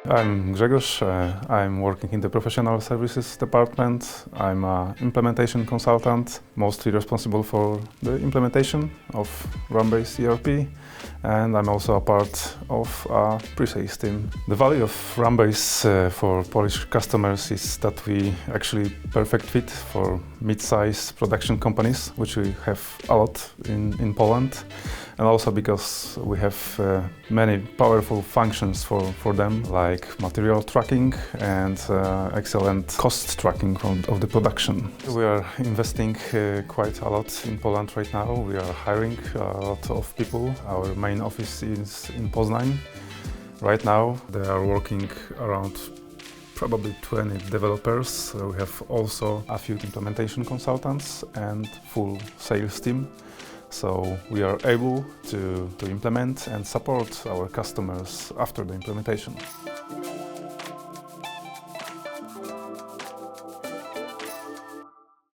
I'm Grzegorz. I'm working in the professional services department. I'm an implementation consultant, mostly responsible for the implementation of RamBase ERP, and I'm also a part of a pre-sales team. The value of RamBase for Polish customers is that we actually perfect fit for mid-size production companies, which we have a lot in Poland, and also because we have many powerful functions for them, like material tracking and excellent cost tracking of the production. We are investing quite a lot in Poland right now. We are hiring a lot of people. Our main office is in Poznań. Right now they are working around probably 20 developers. We have also a few implementation consultants and full sales team. So we are able to implement and support our customers after the implementation.